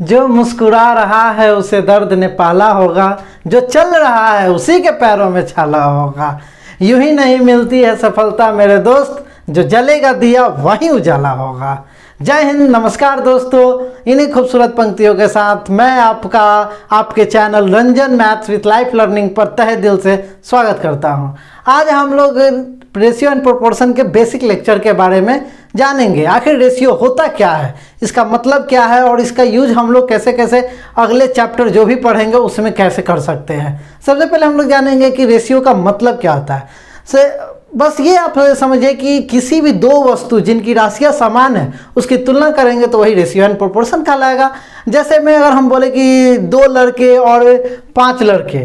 जो मुस्कुरा रहा है उसे दर्द ने पाला होगा, जो चल रहा है उसी के पैरों में छाला होगा। यूं ही नहीं मिलती है सफलता मेरे दोस्त, जो जलेगा दिया वहीं उजाला होगा। जय हिंद, नमस्कार दोस्तों। इन्हीं खूबसूरत पंक्तियों के साथ मैं आपका आपके channel Ranjan maths with life learning पर तहे दिल से स्वागत करता हूं। आज हम लोग रेशियो एंड प्रोपोर्शन के बेसिक लेक्चर के बारे में जानेंगे। आखिर रेशियो होता क्या है, इसका मतलब क्या है और इसका यूज हम लोग कैसे कैसे अगले चैप्टर जो भी पढ़ेंगे उसमें कैसे कर सकते हैं। सबसे पहले हम लोग जानेंगे कि रेशियो का मतलब क्या होता है। बस ये आप समझिए कि किसी भी दो वस्तु जिनकी राशियाँ समान है उसकी तुलना करेंगे तो वही रेशियो एंड प्रोपोर्शन कहलाएगा। जैसे में अगर हम बोले कि 2 लड़के और 5 लड़के,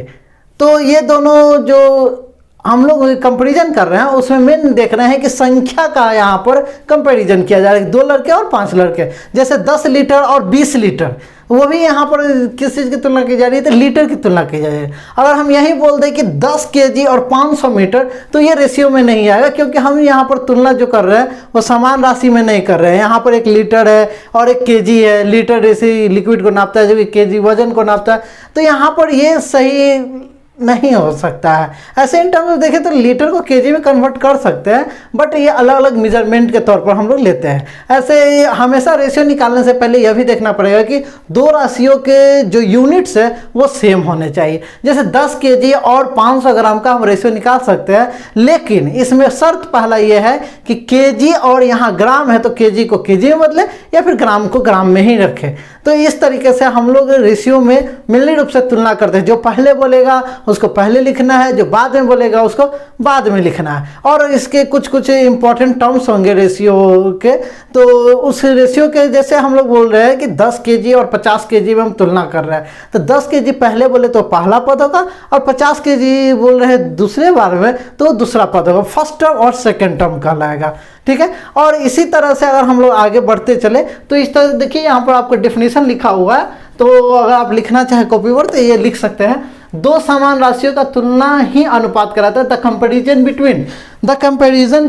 तो ये दोनों जो हम लोग कंपैरिजन कर रहे हैं उसमें मेन देख रहे हैं कि संख्या का यहाँ पर कंपैरिजन किया जा रहा है। 2 लड़के और 5 लड़के, जैसे 10 लीटर और 20 लीटर, वो भी यहाँ पर किस चीज़ की तुलना की जा रही है, तो लीटर की तुलना की जा रही है। अगर हम यही बोल दें कि 10 केजी और 500 मीटर, तो ये रेशियो में नहीं आएगा, क्योंकि हम यहाँ पर तुलना जो कर रहे हैं वो समान राशि में नहीं कर रहे हैं। यहाँ पर 1 लीटर है और 1 केजी है। लीटर जैसे लिक्विड को नापता है, जबकि केजी वजन को नापता है, तो यहाँ पर ये सही नहीं हो सकता है। ऐसे इन टर्म्स में देखें तो लीटर को केजी में कन्वर्ट कर सकते हैं, बट ये अलग अलग मेजरमेंट के तौर पर हम लोग लेते हैं। ऐसे हमेशा रेशियो निकालने से पहले यह भी देखना पड़ेगा कि दो राशियों के जो यूनिट्स है वो सेम होने चाहिए। जैसे 10 केजी और 500 ग्राम का हम रेशियो निकाल सकते हैं, लेकिन इसमें शर्त पहला ये है कि केजी और यहाँ ग्राम है तो केजी को केजी में बदले या फिर ग्राम को ग्राम में ही रखें। तो इस तरीके से हम लोग रेशियो में मिलनी रूप से तुलना करते हैं। जो पहले बोलेगा उसको पहले लिखना है, जो बाद में बोलेगा उसको बाद में लिखना है। और इसके कुछ कुछ इंपॉर्टेंट टर्म्स होंगे रेशियो के। तो उस रेशियो के जैसे हम लोग बोल रहे हैं कि 10 केजी और 50 केजी में हम तुलना कर रहे हैं, तो 10 केजी पहले बोले तो पहला पद होगा और 50 केजी बोल रहे हैं दूसरे बार में तो दूसरा पद होगा। फर्स्ट टर्म और सेकेंड टर्म कहलाएगा, ठीक है। और इसी तरह से अगर हम लोग आगे बढ़ते चले तो इस तरह देखिए यहाँ पर आपको डेफिनेशन लिखा हुआ है, तो अगर आप लिखना चाहें कॉपी पर तो ये लिख सकते हैं। दो समान राशियों का तुलना ही अनुपात कराता है। The comparison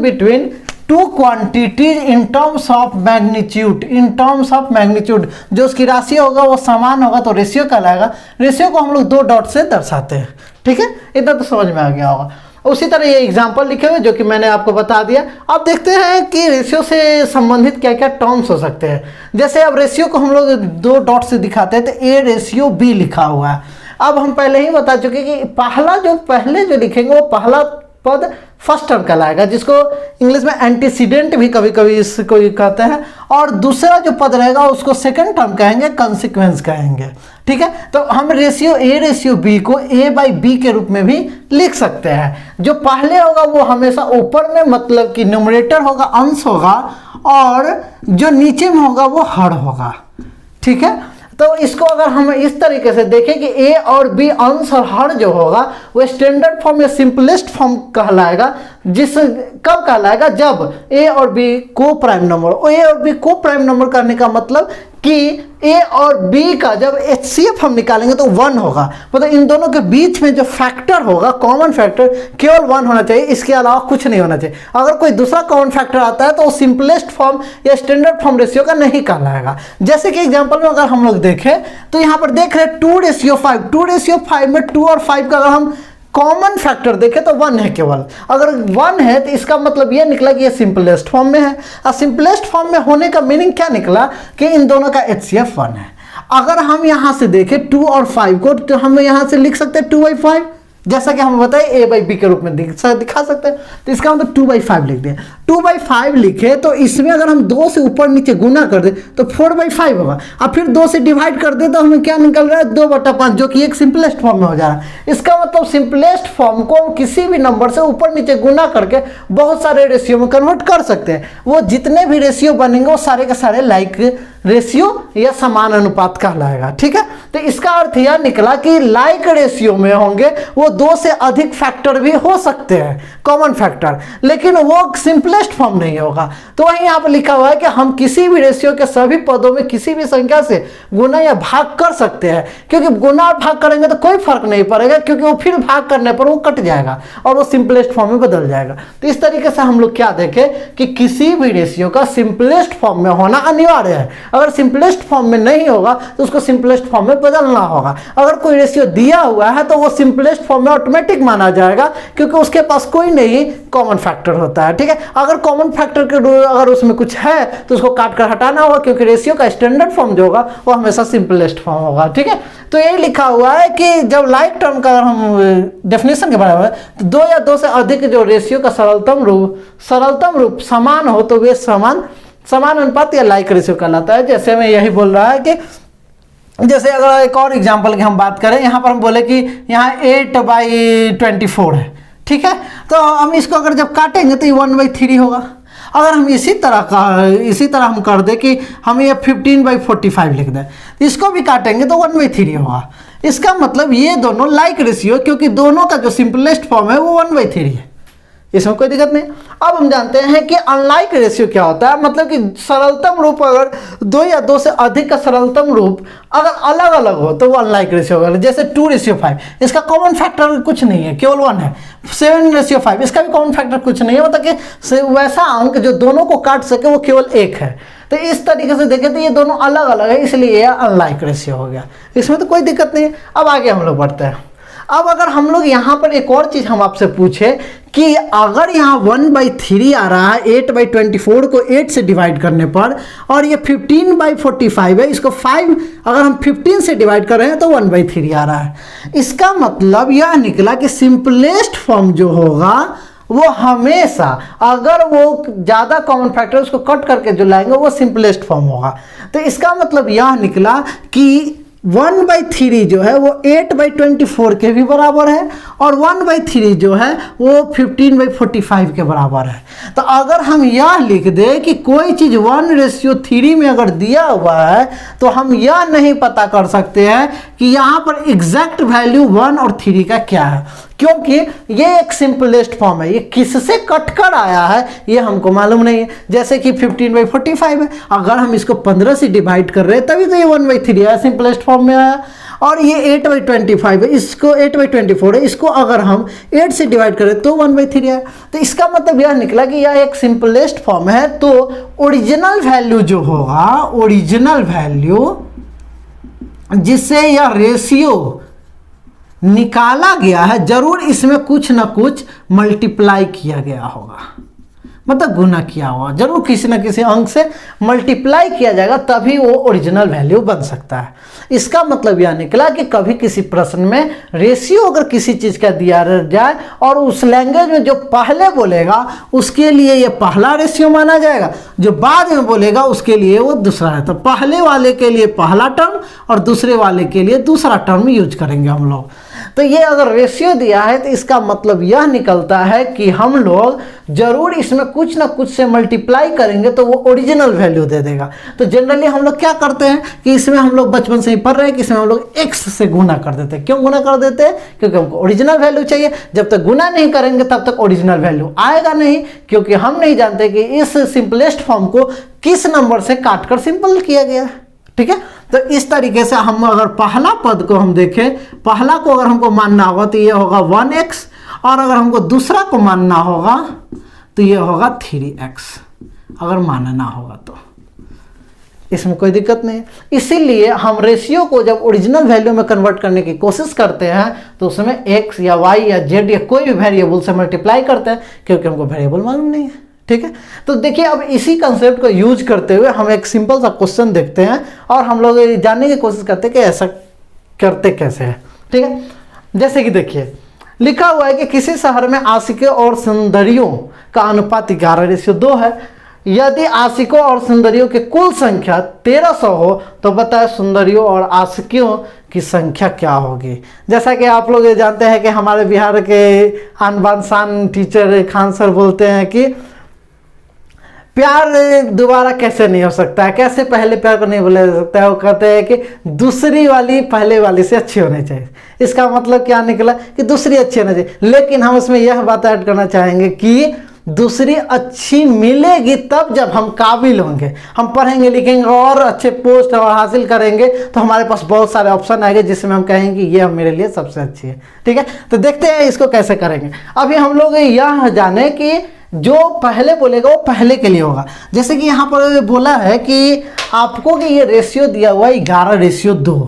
between two quantities in terms of magnitude, जो उसकी राशि होगा वो समान होगा तो रेशियो कहलाएगा। रेशियो को हम लोग 2 डॉट से दर्शाते हैं, ठीक है। इतना तो समझ में आ गया होगा। उसी तरह ये एग्जाम्पल लिखे हुए जो कि मैंने आपको बता दिया। अब देखते हैं कि रेशियो से संबंधित क्या क्या टर्म्स हो सकते हैं। जैसे अब रेशियो को हम लोग 2 डॉट से दिखाते हैं, तो A रेशियो B लिखा हुआ है। अब हम पहले ही बता चुके कि पहले जो लिखेंगे वो पहला पद फर्स्ट टर्म कहलाएगा, जिसको इंग्लिश में एंटीसीडेंट भी कभी कभी इसको कहते हैं। और दूसरा जो पद रहेगा उसको सेकंड टर्म कहेंगे, कंसिक्वेंस कहेंगे, ठीक है। तो हम रेशियो A रेशियो B को A/B के रूप में भी लिख सकते हैं। जो पहले होगा वो हमेशा ऊपर में मतलब कि न्यूमरेटर होगा, अंश होगा, और जो नीचे में होगा वो हर होगा, ठीक है। तो इसको अगर हम इस तरीके से देखें कि A और B अंश और हर जो होगा वो स्टैंडर्ड फॉर्म या सिंपलेस्ट फॉर्म कहलाएगा। कब कहलाएगा, जब A और B को प्राइम नंबर। A और B को प्राइम नंबर करने का मतलब कि A और B का जब HCF हम निकालेंगे तो 1 होगा। मतलब इन दोनों के बीच में जो फैक्टर होगा, कॉमन फैक्टर, केवल 1 होना चाहिए, इसके अलावा कुछ नहीं होना चाहिए। अगर कोई दूसरा कॉमन फैक्टर आता है तो वो सिंपलेस्ट फॉर्म या स्टैंडर्ड फॉर्म रेशियो का नहीं कहलाएगा। जैसे कि एग्जांपल में अगर हम लोग देखें तो यहाँ पर देख रहे हैं 2:5। 2:5 में 2 और 5 का अगर हम कॉमन फैक्टर देखें तो 1 है केवल। अगर 1 है तो इसका मतलब ये निकला कि ये सिंपलेस्ट फॉर्म में है। और सिंपलेस्ट फॉर्म में होने का मीनिंग क्या निकला कि इन दोनों का HCF 1 है। अगर हम यहां से देखें 2 और 5 को, तो हम यहां से लिख सकते हैं 2/5, जैसा कि हम बताए A/B के रूप में दिखा सकते हैं। तो इसका मतलब 2/5 लिख दें। 2/5 लिखे तो इसमें अगर हम 2 से ऊपर नीचे गुना कर दे तो 4/5 होगा। अब फिर 2 से डिवाइड कर दे तो हमें क्या निकल रहा है, 2/5, जो कि एक सिंपलेस्ट फॉर्म में हो जा रहा है। इसका मतलब सिंपलेस्ट फॉर्म को हम किसी भी नंबर से ऊपर नीचे गुना करके बहुत सारे रेशियो में कन्वर्ट कर सकते हैं। वो जितने भी रेशियो बनेंगे वो सारे के सारे लाइक रेशियो या समान अनुपात कहलाएगा, ठीक है। तो इसका अर्थ यह निकला कि लाइक रेशियो में होंगे वो 2 से अधिक फैक्टर भी हो सकते हैं, कॉमन फैक्टर, लेकिन वो सिंपलेस्ट फॉर्म नहीं होगा। तो वहीं यहाँ पर लिखा हुआ है कि हम किसी भी रेशियो के सभी पदों में किसी भी संख्या से गुना या भाग कर सकते हैं, क्योंकि गुना और भाग करेंगे तो कोई फर्क नहीं पड़ेगा, क्योंकि वो फिर भाग करने पर वो कट जाएगा और वो सिंपलेस्ट फॉर्म में बदल जाएगा। तो इस तरीके से हम लोग क्या देखें कि किसी भी रेशियो का सिंपलेस्ट फॉर्म में होना अनिवार्य है। अगर सिंपलेस्ट फॉर्म में नहीं होगा तो उसको सिंपलेस्ट फॉर्म में बदलना होगा। अगर कोई रेशियो दिया हुआ है तो वो सिंपलेस्ट फॉर्म में ऑटोमेटिक माना जाएगा, क्योंकि उसके पास कोई नहीं कॉमन फैक्टर होता है। ठीक है, अगर कॉमन फैक्टर के अगर उसमें कुछ है तो उसको काट कर हटाना होगा, क्योंकि रेशियो का स्टैंडर्ड फॉर्म जो होगा वो हमेशा सिंपलेस्ट फॉर्म होगा। ठीक है, तो ये लिखा हुआ है कि जब लाइक टर्म का अगर हम डेफिनेशन के बारे में तो दो या दो से अधिक जो रेशियो का सरलतम रूप समान हो तो वे समान अनुपात या लाइक रेशियो कहलाता है। जैसे मैं यही बोल रहा है कि जैसे अगर एक और एग्जांपल की हम बात करें, यहाँ पर हम बोले कि यहाँ 8/24 है। ठीक है, तो हम इसको अगर जब काटेंगे तो ये 1/3 होगा। अगर हम इसी तरह हम कर दें कि हम ये 15/45 लिख दें, इसको भी काटेंगे तो 1/3 होगा। इसका मतलब ये दोनों लाइक रेशियो, क्योंकि दोनों का जो सिंपलेस्ट फॉर्म है वो 1/3 है, इसमें कोई दिक्कत नहीं। अब हम जानते हैं कि अनलाइक रेशियो क्या होता है, मतलब कि सरलतम रूप अगर दो या दो से अधिक का सरलतम रूप अगर अलग अलग हो तो वो अनलाइक रेशियो होगा। जैसे 2:5, इसका कॉमन फैक्टर कुछ नहीं है, केवल 1 है। 7:5, इसका भी कॉमन फैक्टर कुछ नहीं है, मतलब कि वैसा अंक जो दोनों को काट सके वो केवल 1 है। तो इस तरीके से देखें तो ये दोनों अलग अलग है, इसलिए ये अनलाइक रेशियो हो गया। इसमें तो कोई दिक्कत नहीं है। अब आगे हम लोग बढ़ते हैं। अब अगर हम लोग यहाँ पर एक और चीज़ हम आपसे पूछे कि अगर यहाँ 1/3 आ रहा है 8/24 को 8 से डिवाइड करने पर, और ये 15/45 है, इसको 5 अगर हम 15 से डिवाइड कर रहे हैं तो 1/3 आ रहा है। इसका मतलब यह निकला कि सिंपलेस्ट फॉर्म जो होगा वो हमेशा, अगर वो ज़्यादा कॉमन फैक्टर उसको कट करके जो लाएंगे वो सिंपलेस्ट फॉर्म होगा। तो इसका मतलब यह निकला कि 1/3 जो है वो 8/24 के भी बराबर है, और 1/3 जो है वो 15/45 के बराबर है। तो अगर हम यह लिख दें कि कोई चीज़ 1:3 में अगर दिया हुआ है तो हम यह नहीं पता कर सकते हैं कि यहाँ पर एग्जैक्ट वैल्यू 1 और 3 का क्या है, क्योंकि ये एक सिंपलेस्ट फॉर्म है। ये किससे कट कर आया है ये हमको मालूम नहीं है। जैसे कि 15/45 है, अगर हम इसको 15 से डिवाइड कर रहे हैं तभी तो ये 1/3 आया, सिंपलेस्ट फॉर्म में आया। और ये 8/25 है, इसको 8/24 है, इसको अगर हम 8 से डिवाइड करें तो 1/3 आया। तो इसका मतलब यह निकला कि यह एक सिंपलेस्ट फॉर्म है। तो ओरिजिनल वैल्यू जो होगा, ओरिजिनल वैल्यू जिससे यह रेशियो निकाला गया है, जरूर इसमें कुछ ना कुछ मल्टीप्लाई किया गया होगा, मतलब गुना किया होगा, जरूर किसी ना किसी अंक से मल्टीप्लाई किया जाएगा, तभी वो ओरिजिनल वैल्यू बन सकता है। इसका मतलब यह निकला कि कभी किसी प्रश्न में रेशियो अगर किसी चीज़ का दिया जाए और उस लैंग्वेज में जो पहले बोलेगा उसके लिए ये पहला रेशियो माना जाएगा, जो बाद में बोलेगा उसके लिए वो दूसरा है। तो पहले वाले के लिए पहला टर्म और दूसरे वाले के लिए दूसरा टर्म यूज करेंगे हम लोग। तो ये अगर रेशियो दिया है तो इसका मतलब यह निकलता है कि हम लोग जरूर इसमें कुछ ना कुछ से मल्टीप्लाई करेंगे तो वो ओरिजिनल वैल्यू दे देगा। तो जनरली हम लोग क्या करते हैं कि इसमें हम लोग बचपन से ही पढ़ रहे हैं कि इसमें हम लोग x से गुना कर देते हैं। क्यों गुना कर देते हैं? क्योंकि हमको ओरिजिनल वैल्यू चाहिए। जब तक गुना नहीं करेंगे तब तक ओरिजिनल वैल्यू आएगा नहीं, क्योंकि हम नहीं जानते कि इस सिंपलेस्ट फॉर्म को किस नंबर से काट कर सिंपल किया गया। ठीक है, तो इस तरीके से हम अगर पहला पद को हम देखें, पहला को अगर हमको मानना होगा तो ये होगा 1x, और अगर हमको दूसरा को मानना होगा तो ये होगा 3x, अगर मानना होगा तो इसमें कोई दिक्कत नहीं है। इसीलिए हम रेशियो को जब ओरिजिनल वैल्यू में कन्वर्ट करने की कोशिश करते हैं तो उसमें x या y या z या कोई भी वेरिएबल से मल्टीप्लाई करते हैं, क्योंकि हमको वेरिएबल मालूम नहीं है। ठीक है, तो देखिए अब इसी कंसेप्ट को यूज करते हुए हम एक सिंपल सा क्वेश्चन देखते हैं और हम लोग जानने की कोशिश करते हैं कि ऐसा करते कैसे है। ठीक है, जैसे कि देखिए लिखा हुआ है कि किसी शहर में आशिकों और सुंदरियों का अनुपात 11:2 है। यदि आशिकों और सुंदरियों की कुल संख्या 1300 हो तो बताए सुंदरियों और आशिकियों की संख्या क्या होगी। जैसा कि आप लोग ये जानते हैं कि हमारे बिहार के आन बान शान टीचर खान सर बोलते हैं कि प्यार दोबारा कैसे नहीं हो सकता है, कैसे पहले प्यार को नहीं भुला जा सकता है। वो कहते हैं कि दूसरी वाली पहले वाली से अच्छी होनी चाहिए। इसका मतलब क्या निकला कि दूसरी अच्छी होनी चाहिए, लेकिन हम उसमें यह बात ऐड करना चाहेंगे कि दूसरी अच्छी मिलेगी तब जब हम काबिल होंगे, हम पढ़ेंगे लिखेंगे और अच्छे पोस्ट हासिल करेंगे तो हमारे पास बहुत सारे ऑप्शन आएंगे जिसमें हम कहेंगे कि ये मेरे लिए सबसे अच्छी है। ठीक है, तो देखते हैं इसको कैसे करेंगे। अभी हम लोग यह जाने कि जो पहले बोलेगा वो पहले के लिए होगा। जैसे कि यहाँ पर बोला है कि आपको कि ये रेशियो दिया हुआ है 11:2,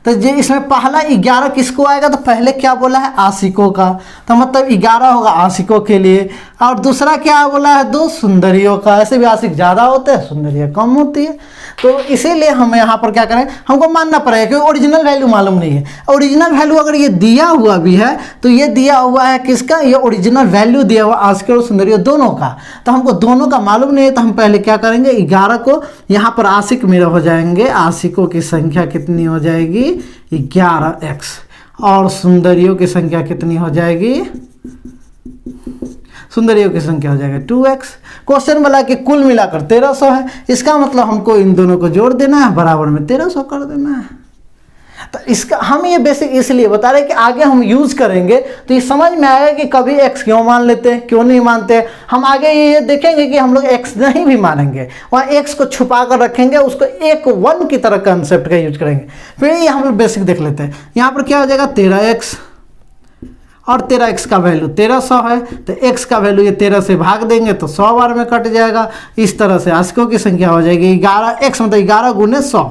तो जो इसमें पहला 11 किसको आएगा, तो पहले क्या बोला है आशिकों का, तो मतलब 11 होगा आशिकों के लिए। और दूसरा क्या बोला है 2 सुंदरियों का, ऐसे भी आशिक ज़्यादा होते हैं सुंदरियाँ कम होती है। तो इसीलिए हम यहाँ पर क्या करें, हमको मानना पड़ेगा क्योंकि ओरिजिनल वैल्यू मालूम नहीं है। ओरिजिनल वैल्यू अगर ये दिया हुआ भी है तो ये दिया हुआ है किसका, ये ओरिजिनल वैल्यू दिया हुआ आशिक और सुंदरियों दोनों का, तो हमको दोनों का मालूम नहीं है। तो हम पहले क्या करेंगे 11 को यहाँ पर आशिक मेरा हो जाएंगे, आशिकों की संख्या कितनी हो जाएगी 11x, और सुंदरियों की संख्या कितनी हो जाएगी, सुंदरियों की संख्या हो जाएगा 2x। क्वेश्चन बोला कि कुल मिलाकर 1300 है, इसका मतलब हमको इन दोनों को जोड़ देना है, बराबर में 1300 कर देना है। तो इसका हम ये बेसिक इसलिए बता रहे हैं कि आगे हम यूज करेंगे तो ये समझ में आएगा कि कभी x क्यों मान लेते हैं, क्यों नहीं मानते हैं। हम आगे ये देखेंगे कि हम लोग x नहीं भी मानेंगे, वहाँ x को छुपा कर रखेंगे, उसको एक 1 की तरह कंसेप्ट का यूज करेंगे। फिर ये हम लोग बेसिक देख लेते हैं। यहाँ पर क्या हो जाएगा 13x, और 13x का वैल्यू 1300 है, तो x का वैल्यू ये 13 से भाग देंगे तो 100 बार में कट जाएगा। इस तरह से आशिकों की संख्या हो जाएगी 11x, मतलब 11 गुने 100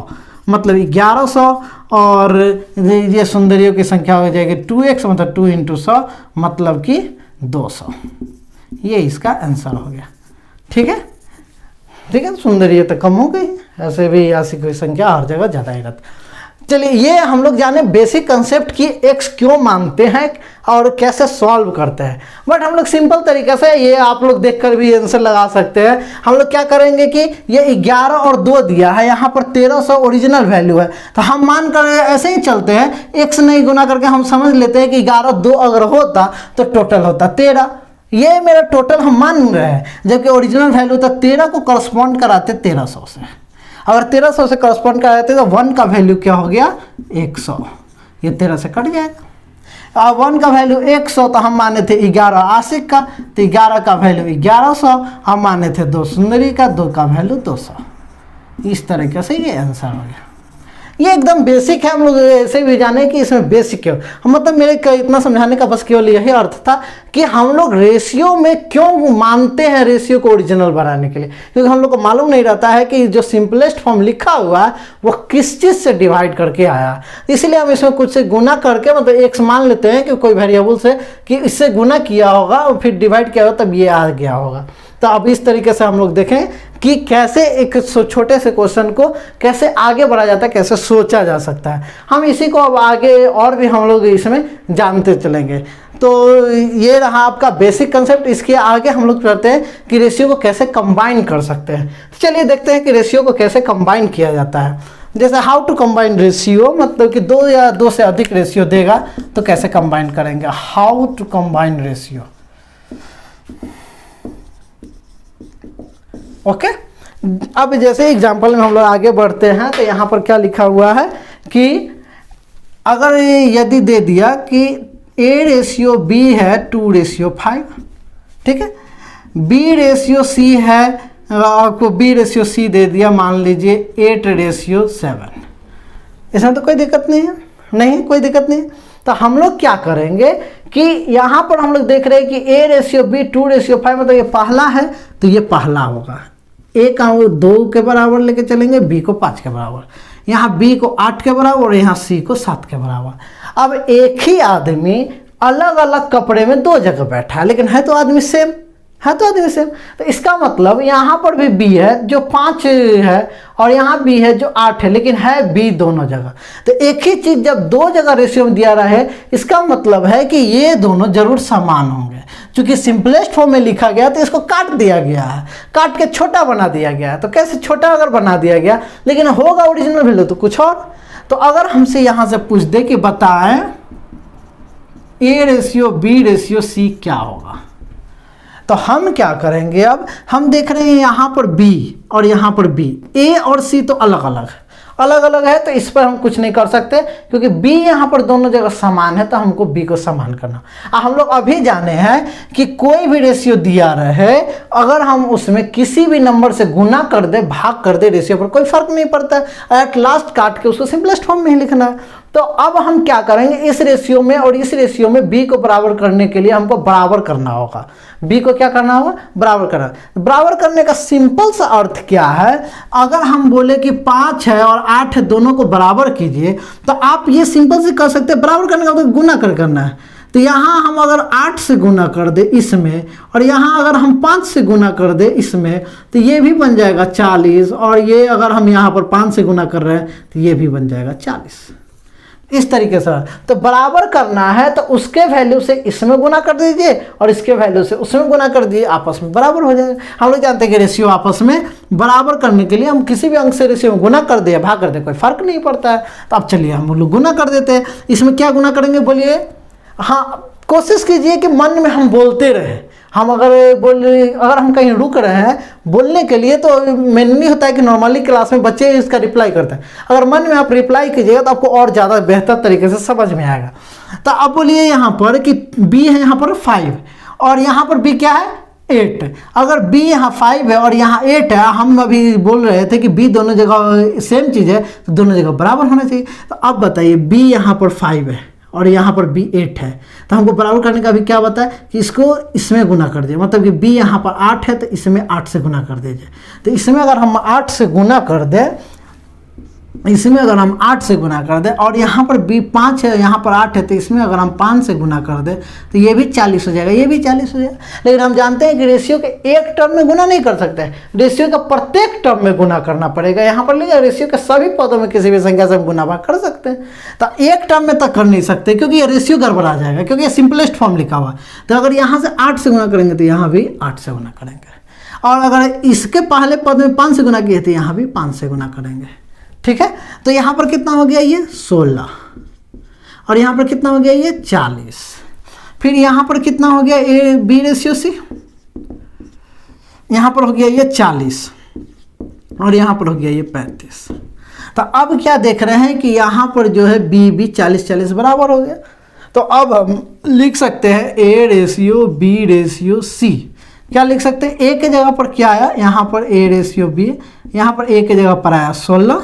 मतलब 1100, और ये सुंदरियों की संख्या हो जाएगी 2x, मतलब 2 × 100 मतलब कि 200। ये इसका आंसर हो गया। ठीक है, ठीक है, सुंदरियाँ तो कम हो गई, ऐसे भी आशिकों की संख्या हर जगह ज़्यादा ही रहती। चलिए ये हम लोग जाने बेसिक कंसेप्ट कि x क्यों मानते हैं और कैसे सॉल्व करते हैं। बट हम लोग सिंपल तरीके से ये आप लोग देखकर भी आंसर लगा सकते हैं। हम लोग क्या करेंगे कि ये 11 और 2 दिया है, यहाँ पर 1300 ओरिजिनल वैल्यू है, तो हम मान कर ऐसे ही चलते हैं, x नहीं गुना करके हम समझ लेते हैं कि 11 2 अगर होता तो टोटल होता 13। ये मेरा टोटल हम मान रहे हैं, जबकि ओरिजिनल वैल्यू था 13 को करस्पॉन्ड कराते 1300 से। अगर 1300 से करस्पॉन्ड कराते तो 1 का वैल्यू क्या हो गया 100, ये 13 से कट जाएगा। और 1 का वैल्यू 100 तो हम माने थे 11 आशिक का, तो 11 का वैल्यू 1100, हम माने थे 2 सुंदरी का, 2 का वैल्यू 200। इस तरीके से ये आंसर हो गया। ये एकदम बेसिक है, हम लोग ऐसे भी जाने कि इसमें बेसिक क्यों, हम मतलब मेरे इतना समझाने का बस केवल यही अर्थ था कि हम लोग रेशियो में क्यों मानते हैं रेशियो को ओरिजिनल बनाने के लिए, क्योंकि हम लोग को मालूम नहीं रहता है कि जो सिंपलेस्ट फॉर्म लिखा हुआ है वो किस चीज़ से डिवाइड करके आया। इसलिए हम इसमें कुछ से गुना करके मतलब x मान लेते हैं कि कोई वेरिएबल से कि इससे गुना किया होगा और फिर डिवाइड किया होगा तब ये आ गया होगा। तो अब इस तरीके से हम लोग देखें कि कैसे एक छोटे से क्वेश्चन को कैसे आगे बढ़ाया जाता है, कैसे सोचा जा सकता है। हम इसी को अब आगे और भी हम लोग इसमें जानते चलेंगे। तो ये रहा आपका बेसिक कंसेप्ट। इसके आगे हम लोग करते हैं कि रेशियो को कैसे कंबाइन कर सकते हैं। तो चलिए देखते हैं कि रेशियो को कैसे कंबाइन किया जाता है। जैसे हाउ टू कंबाइन रेशियो, मतलब कि 2 या 2 से अधिक रेशियो देगा तो कैसे कंबाइन करेंगे। How to combine ratio, okay. अब जैसे एग्जांपल में हम लोग आगे बढ़ते हैं तो यहाँ पर क्या लिखा हुआ है कि अगर यदि दे दिया कि A/B है 2/5, ठीक है, B/C है, आपको B/C दे दिया मान लीजिए 8/7, इसमें तो कोई दिक्कत नहीं है, नहीं कोई दिक्कत नहीं। तो हम लोग क्या करेंगे कि यहाँ पर हम लोग देख रहे हैं कि A/B 2/5, मतलब ये पहला है तो ये पहला होगा। A का 2 के बराबर लेके चलेंगे, B को 5 के बराबर, यहाँ B को 8 के बराबर और यहाँ C को 7 के बराबर। अब एक ही आदमी अलग अलग कपड़े में 2 जगह बैठा है, लेकिन है तो आदमी सेम, है तो आदमी सेम। तो इसका मतलब यहाँ पर भी B है जो 5 है और यहाँ B है जो 8 है, लेकिन है B दोनों जगह। तो एक ही चीज़ जब 2 जगह रेशियो में दिया रहा है, इसका मतलब है कि ये दोनों जरूर समान होंगे। चूंकि सिंपलेस्ट फॉर्म में लिखा गया तो इसको काट दिया गया है, काट के छोटा बना दिया गया है। तो कैसे छोटा अगर बना दिया गया, लेकिन होगा ओरिजिनल वैल्यू तो कुछ और। तो अगर हमसे यहाँ से पूछ दे कि बताएं A/B/C क्या होगा, तो हम क्या करेंगे। अब हम देख रहे हैं यहाँ पर B और यहाँ पर B, A और C तो अलग अलग है, तो इस पर हम कुछ नहीं कर सकते क्योंकि B यहाँ पर दोनों जगह समान है, तो हमको B को समान करना। हम लोग अभी जाने हैं कि कोई भी रेशियो दिया रहे, अगर हम उसमें किसी भी नंबर से गुना कर दे, भाग कर दे, रेशियो पर कोई फर्क नहीं पड़ता। एट लास्ट काट के उसको सिंपलेस्ट फॉर्म में ही लिखना है। तो अब हम क्या करेंगे, इस रेशियो में और इस रेशियो में बी को बराबर करने के लिए हमको बराबर करना होगा। बी को क्या करना होगा, बराबर करना। बराबर करने का सिंपल सा अर्थ क्या है, अगर हम बोले कि 5 है और 8 है दोनों को बराबर कीजिए, तो आप ये सिंपल से कर सकते हैं। बराबर करने का मतलब गुना करना है। तो यहाँ हम अगर 8 से गुना कर दे इसमें, और यहाँ अगर हम 5 से गुना कर दे इसमें, तो ये भी बन जाएगा 40, और ये अगर हम यहाँ पर 5 से गुना कर रहे हैं तो ये भी बन जाएगा 40। इस तरीके से तो बराबर करना है तो उसके वैल्यू से इसमें गुना कर दीजिए और इसके वैल्यू से उसमें गुना कर दीजिए, आपस में बराबर हो जाएगा। हम लोग जानते हैं कि रेशियो आपस में बराबर करने के लिए हम किसी भी अंक से रेशियो में गुना कर दे भाग कर दे कोई फर्क नहीं पड़ता है। तो अब चलिए हम लोग गुना कर देते हैं। इसमें क्या गुना करेंगे बोलिए, हाँ कोशिश कीजिए कि मन में हम बोलते रहे। हम अगर हम कहीं रुक रहे हैं बोलने के लिए, तो मेनली होता है कि नॉर्मली क्लास में बच्चे इसका रिप्लाई करते हैं। अगर मन में आप रिप्लाई कीजिएगा तो आपको और ज़्यादा बेहतर तरीके से समझ में आएगा। तो अब बोलिए यहाँ पर कि b है यहाँ पर 5 और यहाँ पर b क्या है 8। अगर b यहाँ 5 है और यहाँ 8 है, हम अभी बोल रहे थे कि b दोनों जगह सेम चीज़ है तो दोनों जगह बराबर होना चाहिए। तो अब बताइए b यहाँ पर 5 है और यहाँ पर b 8 है, तो हमको बराबर करने का भी क्या बताया कि इसको इसमें गुना कर दिए। मतलब कि b यहाँ पर 8 है तो इसमें 8 से गुना कर दीजिए। तो इसमें अगर हम 8 से गुना कर दें, इसमें अगर हम 8 से गुना कर दें, और यहाँ पर b 5 है यहाँ पर 8 है, तो इसमें अगर हम 5 से गुना कर दें तो ये भी 40 हो जाएगा, ये भी 40 हो जाएगा। लेकिन हम जानते हैं कि रेशियो के एक टर्म में गुना नहीं कर सकते, रेशियो का प्रत्येक टर्म में गुना करना पड़ेगा। यहाँ पर लीजिए रेशियो के सभी पदों में किसी भी संख्या से हम गुना भाग कर सकते हैं, तो एक टर्म में तक कर नहीं सकते क्योंकि ये रेशियो गड़बड़ा जाएगा, क्योंकि ये सिंपलेस्ट फॉर्म लिखा हुआ है। तो अगर यहाँ से 8 से गुना करेंगे तो यहाँ भी 8 से गुना करेंगे, और अगर इसके पहले पद में 5 से गुना किए तो यहाँ भी 5 से गुना करेंगे। ठीक है, तो यहाँ पर कितना हो गया ये 16, और यहाँ पर कितना हो गया ये 40। फिर यहाँ पर कितना हो गया ए बी रेशियो सी, यहाँ पर हो गया ये 40 और यहाँ पर हो गया ये 35। तो अब क्या देख रहे हैं कि यहाँ पर जो है बी भी 40-40 बराबर हो गया। तो अब हम लिख सकते हैं A ratio B ratio C. क्या लिख सकते हैं, ए के जगह पर क्या आया, यहाँ पर ए रेशियो बी, यहाँ पर ए के जगह पर आया 16,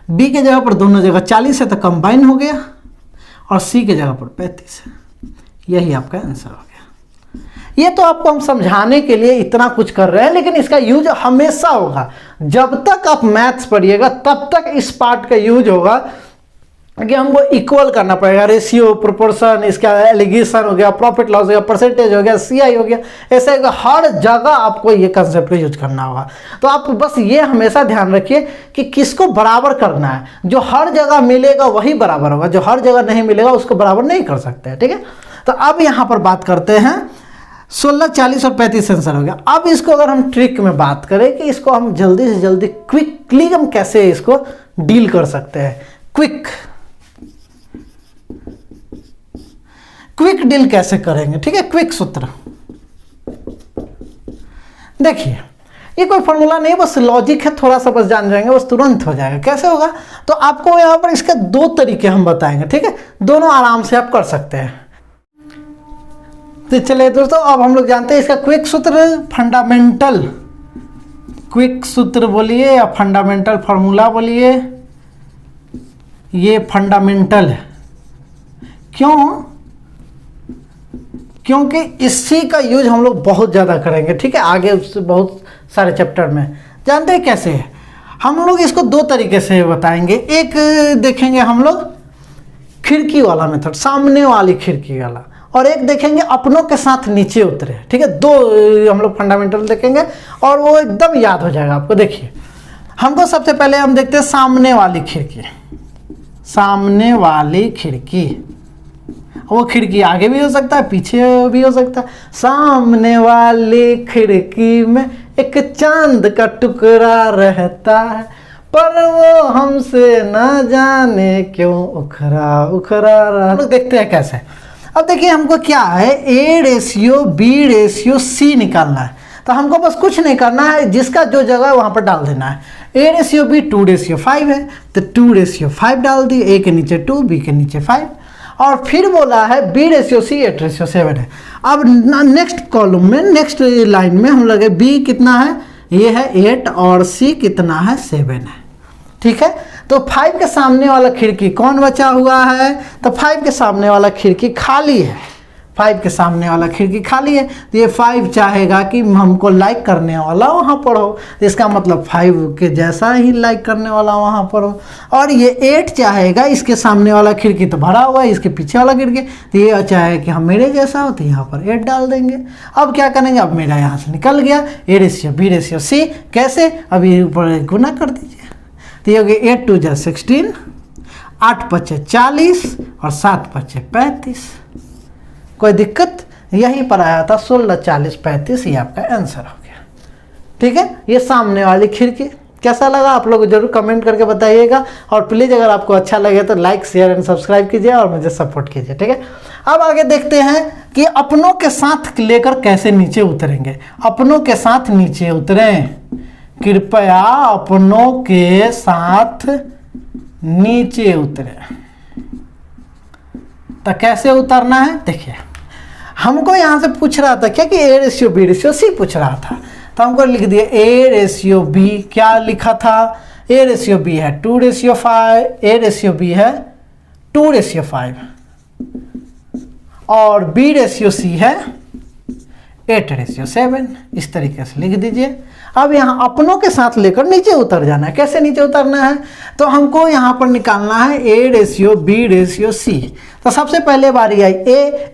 बी के जगह पर दोनों जगह 40 है तो कंबाइन हो गया, और सी के जगह पर 35 है। यही आपका आंसर हो गया। ये तो आपको हम समझाने के लिए इतना कुछ कर रहे हैं, लेकिन इसका यूज हमेशा होगा। जब तक आप मैथ्स पढ़िएगा तब तक इस पार्ट का यूज होगा कि हमको इक्वल करना पड़ेगा, रेशियो, प्रोपोर्शन, इसका एलिगेशन हो गया, प्रॉफिट लॉस हो गया, परसेंटेज हो गया, सीआई हो गया, ऐसे हर जगह आपको ये कंसेप्ट यूज करना होगा। तो आप बस ये हमेशा ध्यान रखिए कि किसको बराबर करना है। जो हर जगह मिलेगा वही बराबर होगा, जो हर जगह नहीं मिलेगा उसको बराबर नहीं कर सकते। ठीक है, तो अब यहाँ पर बात करते हैं 16, 40 और 35 आंसर हो गया। अब इसको अगर हम ट्रिक में बात करें कि इसको हम जल्दी से जल्दी क्विकली हम कैसे इसको डील कर सकते हैं, क्विक डील कैसे करेंगे। ठीक है, क्विक सूत्र देखिए, ये कोई फॉर्मूला नहीं, बस लॉजिक है, थोड़ा सा बस जान जाएंगे बस तुरंत हो जाएगा। कैसे होगा, तो आपको यहाँ पर इसके 2 तरीके हम बताएंगे। ठीक है, दोनों आराम से आप कर सकते हैं। तो चलिए दोस्तों, अब हम लोग जानते हैं इसका क्विक सूत्र, फंडामेंटल क्विक सूत्र बोलिए या फंडामेंटल फार्मूला बोलिए। ये फंडामेंटल है, क्यों, क्योंकि इसी का यूज हम लोग बहुत ज़्यादा करेंगे। ठीक है, आगे उससे बहुत सारे चैप्टर में जानते हैं कैसे है। हम लोग इसको 2 तरीके से बताएंगे। एक देखेंगे हम लोग खिड़की वाला मेथड, सामने वाली खिड़की वाला, और एक देखेंगे अपनों के साथ नीचे उतरे। ठीक है, 2 हम लोग फंडामेंटल देखेंगे और वो एकदम याद हो जाएगा आपको। देखिए, हमको सबसे पहले हम देखते हैं सामने वाली खिड़की। सामने वाली खिड़की, वो खिड़की आगे भी हो सकता है, पीछे भी हो सकता है। सामने वाली खिड़की में एक चांद का टुकड़ा रहता है, पर वो हमसे न जाने क्यों उखरा उखरा रहा। देखते हैं कैसे। अब देखिए, हमको क्या है, A ratio B ratio C निकालना है। तो हमको बस कुछ नहीं करना है, जिसका जो जगह है वहाँ पर डाल देना है। ए रेशियो बी 2:5 है तो 2:5 डाल दिए, ए के नीचे 2, बी के नीचे 5। और फिर बोला है बी रेशियो सी 8:7 है। अब नेक्स्ट कॉलम में, नेक्स्ट लाइन में हम लगे बी कितना है, ये है 8 और सी कितना है 7 है। ठीक है, तो 5 के सामने वाला खिड़की कौन बचा हुआ है? तो 5 के सामने वाला खिड़की खाली है, 5 के सामने वाला खिड़की खाली है। तो ये 5 चाहेगा कि हमको लाइक करने वाला वहाँ पर हो, तो इसका मतलब 5 के जैसा ही लाइक करने वाला वहाँ पर हो। और ये 8 चाहेगा, इसके सामने वाला खिड़की तो भरा हुआ है, इसके पीछे वाला खिड़की, तो ये चाहे कि हम मेरे जैसा हो, तो यहाँ पर 8 डाल देंगे। अब क्या करेंगे? अब मेरा यहाँ से निकल गया A ratio B ratio C। कैसे? अब ये ऊपर गुना कर दीजिए, तो ये हो गया 8 2 जा 16, 8 5 40 और 7 5 35। कोई दिक्कत? यहीं पर आया था 16 40 35, ये आपका आंसर हो गया। ठीक है, ये सामने वाली खिड़की। कैसा लगा आप लोग जरूर कमेंट करके बताइएगा, और प्लीज़ अगर आपको अच्छा लगे तो लाइक शेयर एंड सब्सक्राइब कीजिए और मुझे सपोर्ट कीजिए। ठीक है, अब आगे देखते हैं कि अपनों के साथ लेकर कैसे नीचे उतरेंगे। अपनों के साथ नीचे उतरें, कृपया अपनों के साथ नीचे उतरें। तो कैसे उतरना है? देखिए, हमको यहाँ से पूछ रहा था क्या कि A ratio B ratio C पूछ रहा था, तो हमको लिख दिया A रेशियो B। क्या लिखा था? A रेशियो B है 2 रेशियो 5, A रेशियो B है 2 रेशियो 5, और B रेशियो C है 8 रेशियो 7। इस तरीके से लिख दीजिए। अब यहाँ अपनों के साथ लेकर नीचे उतर जाना है। कैसे नीचे उतरना है? तो हमको यहाँ पर निकालना है A ratio B ratio C। तो सबसे पहले बारी आई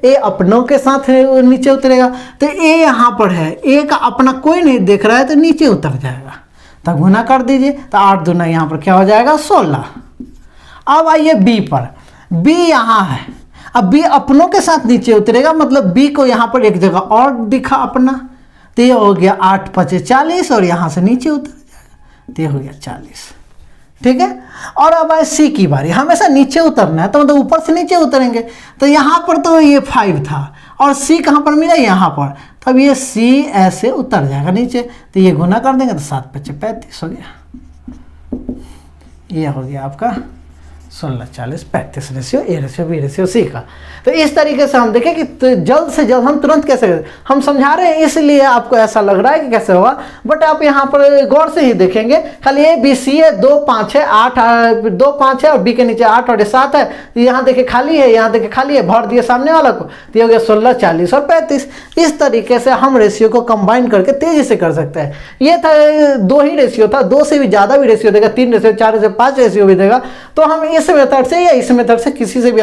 A अपनों के साथ नीचे उतरेगा, तो A यहाँ पर है, A का अपना कोई नहीं देख रहा है, तो नीचे उतर जाएगा। तो गुना कर दीजिए, तो 8 दूना यहाँ पर क्या हो जाएगा? 16। अब आइए B पर। B यहाँ है, अब B अपनों के साथ नीचे उतरेगा, मतलब B को यहाँ पर एक जगह और दिखा अपना, तो ये हो गया 8 5 40 और यहाँ से नीचे उतर जाएगा, तो ये हो गया 40। ठीक है, और अब आए C की बारी। हमेशा नीचे उतरना है, तो मतलब ऊपर से नीचे उतरेंगे। तो यहाँ पर तो ये 5 था और C कहाँ पर मिला? यहाँ पर। तो अब ये C ऐसे उतर जाएगा नीचे, तो ये गुना कर देंगे, तो 7 5 35 हो गया। ये हो गया आपका 16 40 35 ratio A ratio B ratio C का। तो इस तरीके से हम देखें कि तो जल्द से जल्द हम तुरंत कैसे करें। हम समझा रहे हैं इसलिए आपको ऐसा लग रहा है कि कैसे होगा, बट आप यहाँ पर गौर से ही देखेंगे। खाली A B C है, 2 5 है, 8 2 5 है और B के नीचे 8 और 7 है। यहाँ देखिए खाली है, यहाँ देखिए खाली है, भर दिए सामने वाला को, तो ये हो गया 16 40 और 35। इस तरीके से हम रेशियो को कंबाइन करके तेजी से कर सकते हैं। ये था 2 ही रेशियो था, 2 से भी ज़्यादा भी रेशियो देगा, 3 रेशियो 4 रेशियो 5 रेशियो भी देगा। तो हम इस मेथड से या इस मेथड से किसी से भी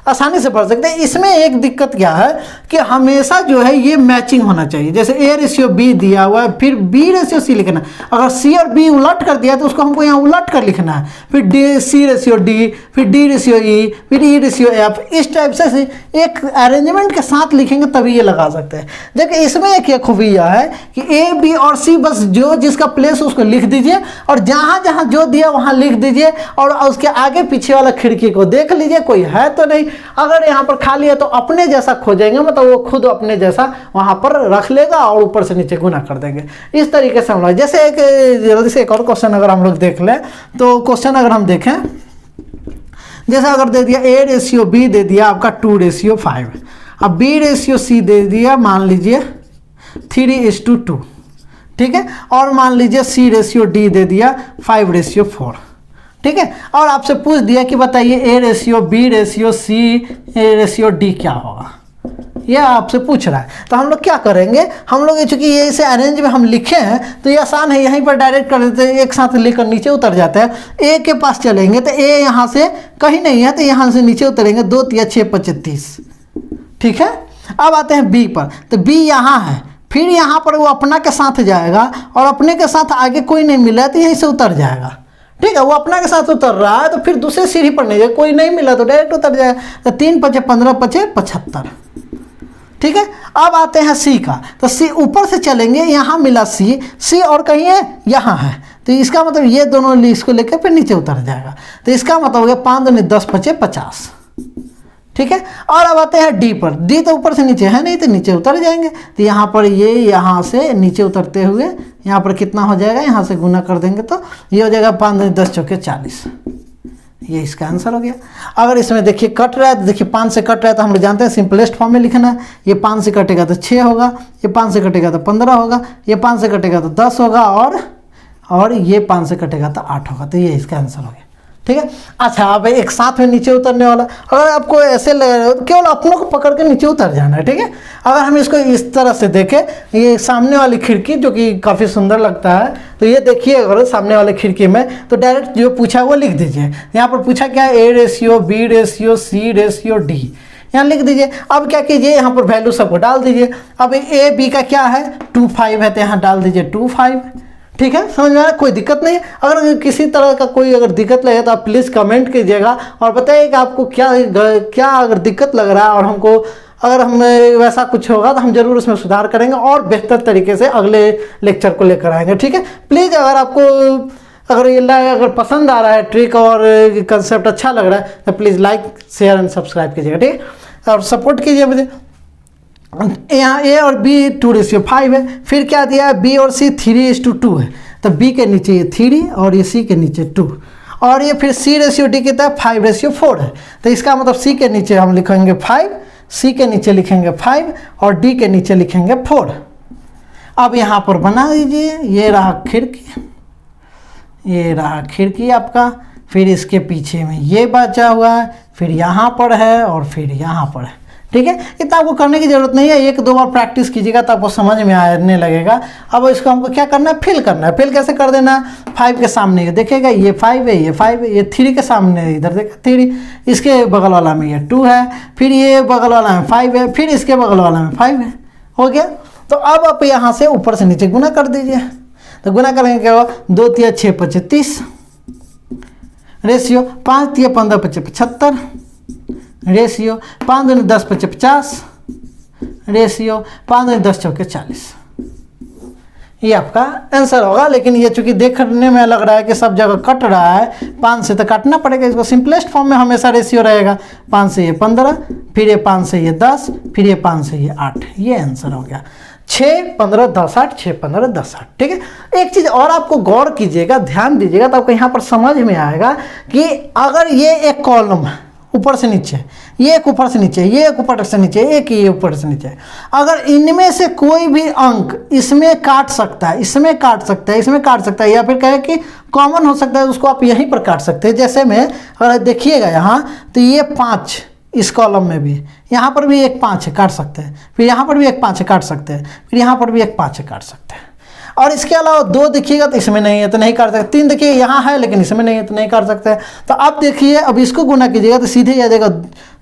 आसानी से पढ़ सकते हैं। इसमें एक दिक्कत क्या है कि हमेशा जो है ये मैचिंग होना चाहिए। जैसे A रेशियो B दिया हुआ है, फिर B रेशियो C लिखना है। अगर C और B उलट कर दिया तो उसको हमको यहाँ उलट कर लिखना है। फिर C रेशियो D, फिर D रेशियो E, फिर E रेशियो F। इस टाइप से एक अरेंजमेंट के साथ लिखेंगे तभी ये लगा सकते हैं। जबकि इसमें एक खूबी यह है कि A B और C बस जो जिसका प्लेस उसको लिख दीजिए और जहाँ जहाँ जो दिया वहाँ लिख दीजिए, और उसके आगे पीछे वाला खिड़की को देख लीजिए कोई है तो नहीं। अगर यहाँ पर खाली है तो अपने जैसा खोजेंगे, मतलब वो खुद अपने जैसा वहाँ पर रख लेगा और ऊपर से नीचे गुना कर देंगे। इस तरीके से हम लोग जैसे एक जल्दी से एक और क्वेश्चन अगर हम लोग देख लें, तो क्वेश्चन अगर हम देखें, जैसे अगर दे दिया A रेशियो B दे दिया आपका 2 रेशियो 5, अब B रेशियो C दे दिया मान लीजिए 3:2, ठीक है, और मान लीजिए C रेशियो D दे दिया 5 रेशियो 4, ठीक है, और आपसे पूछ दिया कि बताइए A ratio B ratio C ratio D क्या होगा, यह आपसे पूछ रहा है। तो हम लोग क्या करेंगे, हम लोग चूंकि ये इसे अरेंज में हम लिखे हैं तो ये आसान है, यहीं पर डायरेक्ट कर देते हैं, एक साथ लेकर नीचे उतर जाता है। A के पास चलेंगे तो A यहाँ से कहीं नहीं है, तो यहाँ से नीचे उतरेंगे, 2 3 6 35, ठीक है। अब आते हैं B पर, तो B यहाँ है, फिर यहाँ पर वो अपना के साथ जाएगा और अपने के साथ आगे कोई नहीं मिला तो यहीं से उतर जाएगा, ठीक है। वो अपना के साथ उतर रहा है तो फिर दूसरे सीढ़ी पर नहीं जाए, कोई नहीं मिला तो डायरेक्ट उतर जाएगा। तो 3 5 15 5 75, ठीक है। अब आते हैं C का, तो C ऊपर से चलेंगे, यहाँ मिला C और कहीं है यहाँ है, तो इसका मतलब ये दोनों इसको लेकर फिर नीचे उतर जाएगा। तो इसका मतलब हो गया 5 दूनी 10 5 50, ठीक है। और अब आते हैं D पर, D तो ऊपर से नीचे है नहीं तो नीचे उतर जाएंगे। तो यहाँ पर ये यहाँ से नीचे उतरते हुए यहाँ पर कितना हो जाएगा, यहाँ से गुना कर देंगे तो ये हो जाएगा 5 दूनी 10 चौके 40, ये इसका आंसर हो गया। अगर इसमें देखिए कट रहा है तो देखिए 5 से कट रहा है तो हम लोग जानते हैं सिंपलेस्ट फॉर्म में लिखना है। ये 5 से कटेगा तो 6 होगा, ये 5 से कटेगा तो 15 होगा, ये 5 से कटेगा तो 10 होगा, और और ये 5 से कटेगा तो 8 होगा, तो ये इसका आंसर हो गया। ठीक है। अच्छा, अब एक साथ में नीचे उतरने वाला, अगर आपको ऐसे लग रहा है तो केवल अपनों को पकड़ के नीचे उतर जाना है। ठीक है। अगर हम इसको इस तरह से देखें, ये सामने वाली खिड़की जो कि काफ़ी सुंदर लगता है, तो ये देखिए अगर सामने वाली खिड़की में, तो डायरेक्ट जो पूछा है वो लिख दीजिए। यहाँ पर पूछा क्या है, A ratio, B ratio, C ratio, D, यहाँ लिख दीजिए। अब क्या कीजिए, यहाँ पर वैल्यू सबको डाल दीजिए। अब A B का क्या है 2 5 है, तो यहाँ डाल दीजिए 2 5। ठीक है, समझ में आया, कोई दिक्कत नहीं है। अगर किसी तरह का कोई अगर दिक्कत लगे तो आप प्लीज़ कमेंट कीजिएगा और बताइए कि आपको क्या अगर दिक्कत लग रहा है, और हमको अगर हमें वैसा कुछ होगा तो हम जरूर उसमें सुधार करेंगे और बेहतर तरीके से अगले लेक्चर को लेकर आएंगे। ठीक है। प्लीज़ अगर आपको अगर पसंद आ रहा है ट्रिक और कंसेप्ट अच्छा लग रहा है तो please like share and subscribe कीजिएगा। ठीक है, और सपोर्ट कीजिए मुझे। यहाँ A और B 2 रेशियो 5 है, फिर क्या दिया है B और C 3:2 है, तो B के नीचे ये 3 और ये C के नीचे 2, और ये फिर C रेशियो D कितना है 5 रेशियो 4 है, तो इसका मतलब C के नीचे हम लिखेंगे 5, C के नीचे लिखेंगे 5 और D के नीचे लिखेंगे 4। अब यहाँ पर बना दीजिए, ये रहा खिड़की, ये रहा खिड़की आपका, फिर इसके पीछे में ये बचा हुआ है, फिर यहाँ पर है और फिर यहाँ पर है। ठीक है, इतना आपको करने की ज़रूरत नहीं है, 1-2 बार प्रैक्टिस कीजिएगा तो आपको समझ में आने लगेगा। अब इसको हमको क्या करना है, फिल करना है। फिल कैसे कर देना है, 5 के सामने ये देखेगा, ये 5 है, ये 5 है, ये 3 के सामने इधर देखा 3, इसके बगल वाला में ये 2 है, फिर ये बगल वाला में 5 है, फिर इसके बगल वाला में 5 है। हो गया। तो अब आप यहाँ से ऊपर से नीचे गुना कर दीजिए, तो गुना करेंगे क्या होगा, 2 3 6 5 30 रेशियो 5 3 15 5 75 रेशियो 5 दूनी 10 5 50 रेशियो 5 दूनी 10 चौके 40। ये आपका आंसर होगा। लेकिन ये चूंकि देखने में लग रहा है कि सब जगह कट रहा है, 5 से तो काटना पड़ेगा, इसको सिंपलेस्ट फॉर्म में हमेशा रेशियो रहेगा। 5 से ये 15, फिर ये 5 से ये 10, फिर ये 5 से ये 8, ये आंसर हो गया। 6 15 10 8, 6 15 10 8। ठीक है। एक चीज़ और आपको गौर कीजिएगा, ध्यान दीजिएगा, तो आपको यहाँ पर समझ में आएगा कि अगर ये एक कॉलम है ऊपर से नीचे, ये एक ऊपर से नीचे, ये एक ऊपर से नीचे, एक ये ऊपर से नीचे, अगर इनमें से कोई भी अंक इसमें काट सकता है, इसमें काट सकता है, इसमें काट सकता है, या फिर कहे कि कॉमन हो सकता है, उसको आप यहीं पर काट सकते हैं। जैसे में अगर देखिएगा यहाँ, तो ये 5 इस कॉलम में भी, यहाँ पर भी एक 5 है, काट सकते हैं, फिर यहाँ पर भी एक 5 है, काट सकते हैं, फिर यहाँ पर भी एक 5 है, काट सकते हैं। और इसके अलावा 2 देखिएगा तो इसमें नहीं है तो नहीं काट सकते, 3 देखिए यहाँ है लेकिन इसमें नहीं है तो नहीं काट सकते। तो अब देखिए, अब इसको गुना कीजिएगा तो सीधे आ जाएगा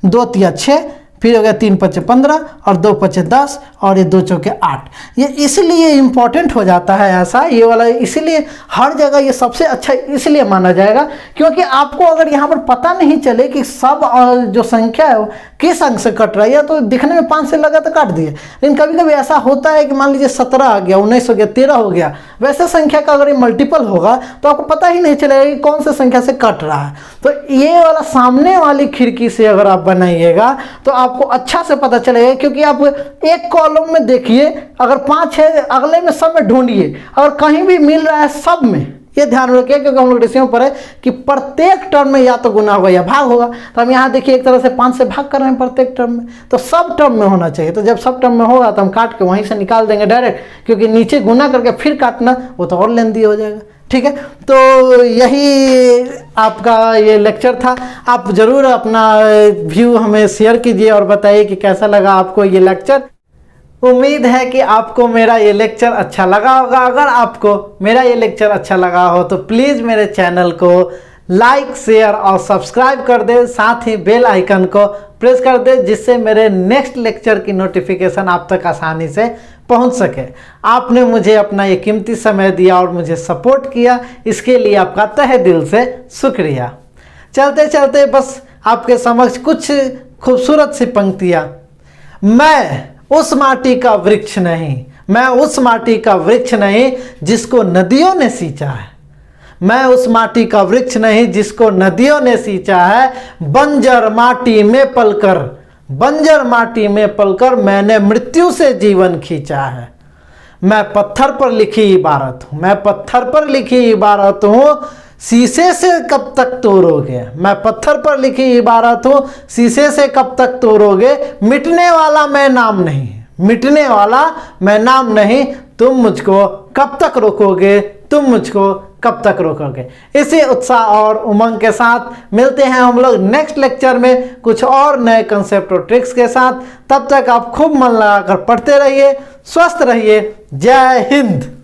2 3 6, फिर हो गया 3 5 15 और 2 5 10 और ये 2 चौके 8। ये इसलिए इम्पॉर्टेंट हो जाता है ऐसा, ये वाला इसलिए हर जगह ये सबसे अच्छा इसलिए माना जाएगा क्योंकि आपको अगर यहाँ पर पता नहीं चले कि सब जो संख्या है वो किस अंक से कट रहा है, या तो दिखने में 5 से लगा तो काट दिए, लेकिन कभी कभी ऐसा होता है कि मान लीजिए 17 आ गया, 19 हो गया, 13 हो गया, वैसे संख्या का अगर ये मल्टीपल होगा तो आपको पता ही नहीं चलेगा कि कौन से संख्या से कट रहा है। तो ये वाला सामने वाली खिड़की से अगर आप बनाइएगा तो आपको अच्छा से पता चलेगा, क्योंकि आप एक कॉलम में देखिए अगर 5 है, अगले में सब में ढूंढिए, अगर कहीं भी मिल रहा है सब में, ये ध्यान रखिए, क्योंकि हम लोग रेशियो पर है कि प्रत्येक टर्म में या तो गुना होगा या भाग होगा। तो हम यहाँ देखिए एक तरह से 5 से भाग कर रहे हैं प्रत्येक टर्म में, तो सब टर्म में होना चाहिए। तो जब सब टर्म में होगा तो हम काट के वहीं से निकाल देंगे डायरेक्ट, क्योंकि नीचे गुना करके फिर काटना वो तो और लेंदी हो जाएगा। ठीक है, तो यही आपका ये लेक्चर था। आप ज़रूर अपना व्यू हमें शेयर कीजिए और बताइए कि कैसा लगा आपको ये लेक्चर। उम्मीद है कि आपको मेरा ये लेक्चर अच्छा लगा होगा। अगर आपको मेरा ये लेक्चर अच्छा लगा हो तो प्लीज़ मेरे चैनल को लाइक शेयर और सब्सक्राइब कर दे, साथ ही बेल आइकन को प्रेस कर दे, जिससे मेरे नेक्स्ट लेक्चर की नोटिफिकेशन आप तक आसानी से पहुंच सके। आपने मुझे अपना ये कीमती समय दिया और मुझे सपोर्ट किया, इसके लिए आपका तहे दिल से शुक्रिया। चलते चलते बस आपके समक्ष कुछ खूबसूरत सी पंक्तियाँ। मैं उस माटी का वृक्ष नहीं, मैं उस माटी का वृक्ष नहीं जिसको नदियों ने सींचा है, मैं उस माटी का वृक्ष नहीं जिसको नदियों ने सींचा है। बंजर माटी में पलकर, बंजर माटी में पलकर मैंने मृत्यु से जीवन खींचा है। मैं पत्थर पर लिखी इबारत हूँ, मैं पत्थर पर लिखी इबारत हूँ, शीशे से कब तक तोड़ोगे। मैं पत्थर पर लिखी इबारत हूँ, शीशे से कब तक तोड़ोगे। मिटने वाला मैं नाम नहीं, मिटने वाला मैं नाम नहीं, तुम मुझको कब तक रोकोगे, तुम मुझको कब तक रोकोगे। इसी उत्साह और उमंग के साथ मिलते हैं हम लोग नेक्स्ट लेक्चर में कुछ और नए कंसेप्ट और ट्रिक्स के साथ। तब तक आप खूब मन लगाकर पढ़ते रहिए, स्वस्थ रहिए। जय हिंद।